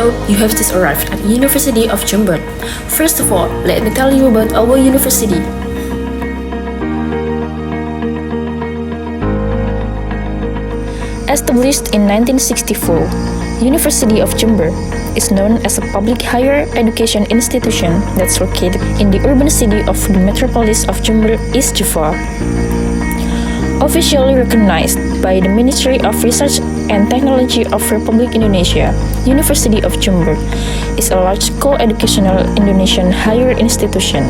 Hello, you have just arrived at University of Jember. First of all, let me tell you about our university. Established in 1964, University of Jember is known as a public higher education institution that's located in the urban city of the metropolis of Jember, East Java. Officially recognized by the Ministry of Research and Technology of Republic Indonesia, University of Jember is a large-scale educational Indonesian higher institution.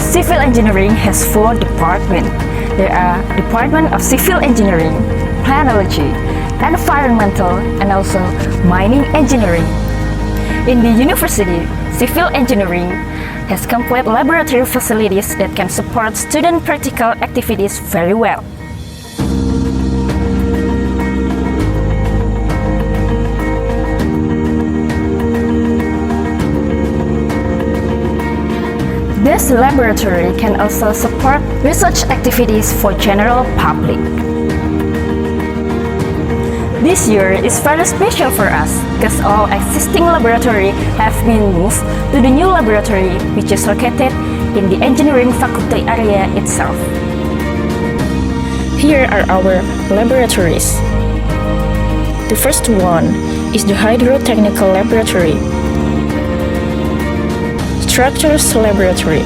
Civil engineering has 4 departments. There are Department of Civil Engineering, Planology, Environmental, and also Mining Engineering. In the university, Civil Engineering has complete laboratory facilities that can support student practical activities very well. This laboratory can also support research activities for general public. This year is very special for us because all existing laboratory have been moved to the new laboratory which is located in the engineering faculty area itself. Here are our laboratories. The first one is the Hydrotechnical Laboratory, Structures Laboratory,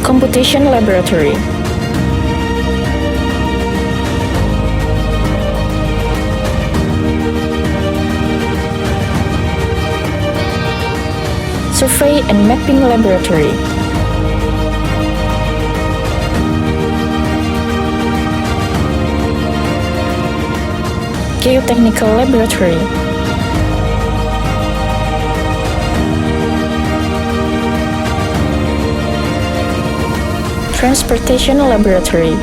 Computation Laboratory, Survey and Mapping Laboratory, Geotechnical Laboratory, Transportation Laboratory,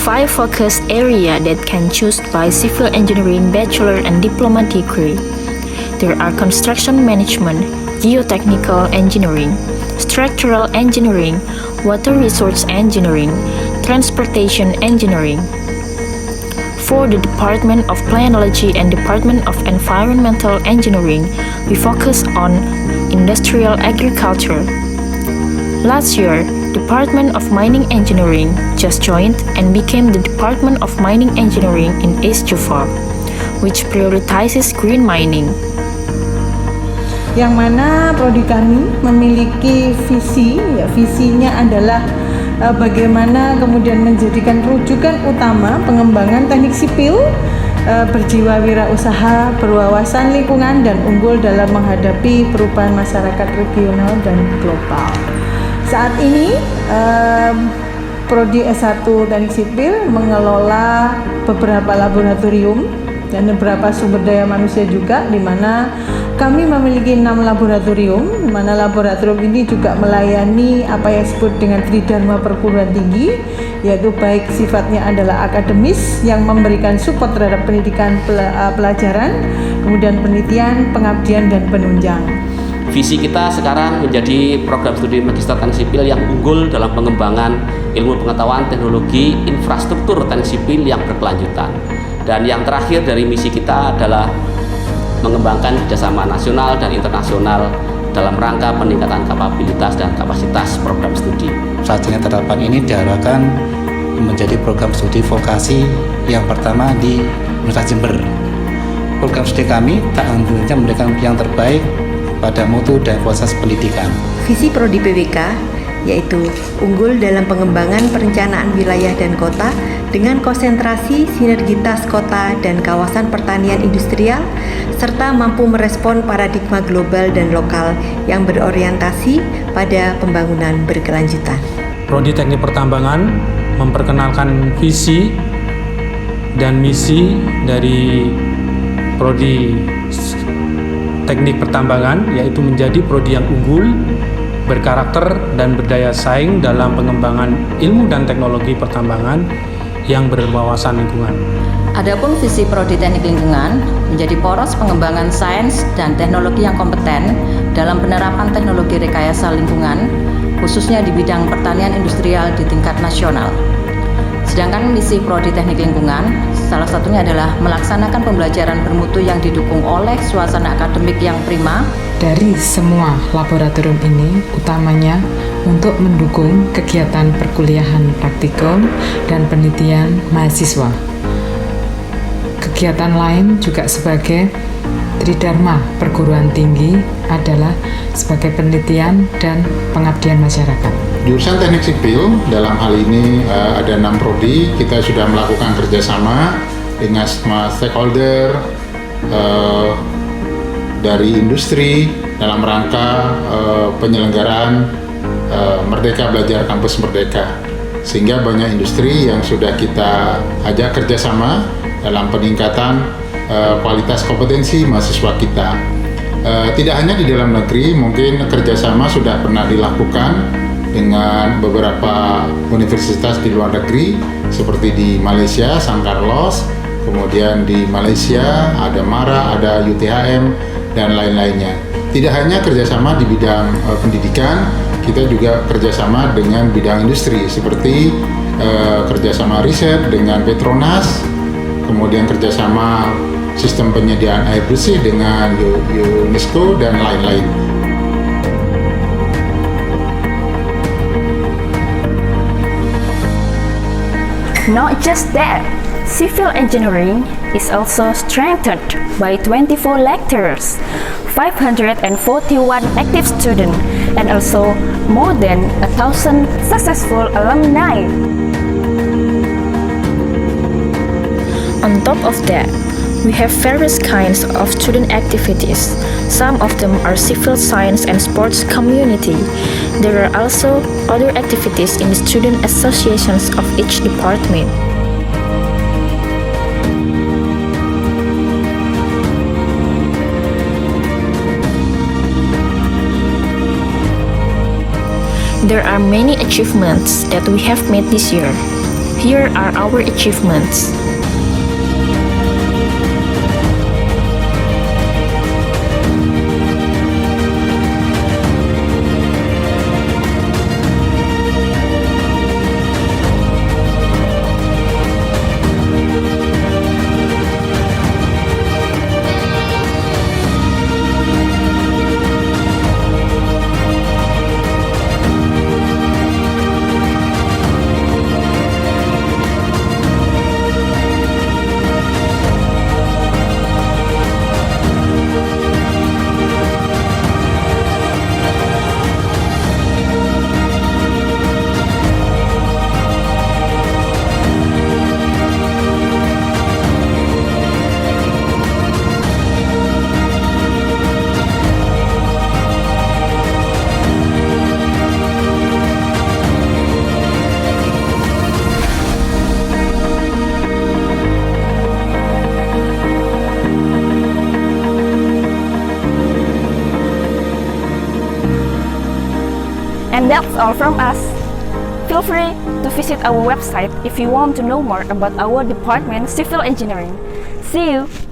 Five focus area that can choose by civil engineering bachelor and diploma degree. There are construction management, geotechnical engineering, structural engineering, water resource engineering, transportation engineering. For the Department of Planology and Department of Environmental Engineering, we focus on industrial agriculture. Last year, Department of Mining Engineering just joined and became the Department of Mining Engineering in East Java, which prioritizes green mining. Yang mana prodi kami memiliki visi, visinya adalah bagaimana kemudian menjadikan rujukan utama pengembangan teknik sipil, berjiwa wirausaha, berwawasan lingkungan, dan unggul dalam menghadapi perubahan masyarakat regional dan global. Saat ini Prodi S1 Teknik Sipil mengelola beberapa laboratorium dan beberapa sumber daya manusia juga, di mana kami memiliki 6 laboratorium, di mana laboratorium ini juga melayani apa yang disebut dengan tridharma perguruan tinggi, yaitu baik sifatnya adalah akademis yang memberikan support terhadap pendidikan pelajaran, kemudian penelitian, pengabdian, dan penunjang. Visi kita sekarang menjadi program studi Magister Teknik Sipil yang unggul dalam pengembangan ilmu pengetahuan, teknologi, infrastruktur teknik sipil yang berkelanjutan. Dan yang terakhir dari misi kita adalah mengembangkan kerjasama nasional dan internasional dalam rangka peningkatan kapabilitas dan kapasitas program studi. Sarjana terhadap ini diharapkan menjadi program studi vokasi yang pertama di Universitas Jember. Program studi kami tak hanya memberikan yang terbaik pada mutu dan kualitas pendidikan. Visi Prodi PWK yaitu unggul dalam pengembangan perencanaan wilayah dan kota dengan konsentrasi sinergitas kota dan kawasan pertanian industrial, serta mampu merespon paradigma global dan lokal yang berorientasi pada pembangunan berkelanjutan. Prodi Teknik Pertambangan memperkenalkan visi dan misi dari Prodi Teknik Pertambangan, yaitu menjadi prodi yang unggul berkarakter dan berdaya saing dalam pengembangan ilmu dan teknologi pertambangan yang berwawasan lingkungan. Adapun visi Prodi Teknik Lingkungan menjadi poros pengembangan sains dan teknologi yang kompeten dalam penerapan teknologi rekayasa lingkungan, khususnya di bidang pertanian industrial di tingkat nasional. Sedangkan misi Prodi Teknik Lingkungan salah satunya adalah melaksanakan pembelajaran bermutu yang didukung oleh suasana akademik yang prima. Dari semua laboratorium ini utamanya untuk mendukung kegiatan perkuliahan praktikum dan penelitian mahasiswa. Kegiatan lain juga sebagai tridharma perguruan tinggi adalah sebagai penelitian dan pengabdian masyarakat. Jurusan Teknik Sipil dalam hal ini ada 6 prodi. Kita sudah melakukan kerjasama dengan semua stakeholder dari industri dalam rangka penyelenggaraan Merdeka Belajar Kampus Merdeka, sehingga banyak industri yang sudah kita ajak kerjasama dalam peningkatan kualitas kompetensi mahasiswa kita. Tidak hanya di dalam negeri, mungkin kerjasama sudah pernah dilakukan dengan beberapa universitas di luar negeri, seperti di Malaysia, San Carlos, kemudian di Malaysia ada MARA, ada UTHM, dan lain-lainnya. Tidak hanya kerjasama di bidang pendidikan, kita juga kerjasama dengan bidang industri, seperti kerjasama riset dengan Petronas, kemudian kerjasama sistem penyediaan air bersih dengan UNESCO dan lain-lain. Not just that, civil engineering is also strengthened by 24 lecturers, 541 active students, and also more than 1,000 successful alumni. On top of that, we have various kinds of student activities. Some of them are civil science and sports community. There are also other activities in the student associations of each department. There are many achievements that we have made this year. Here are our achievements. And that's all from us. Feel free to visit our website if you want to know more about our department, Civil Engineering. See you!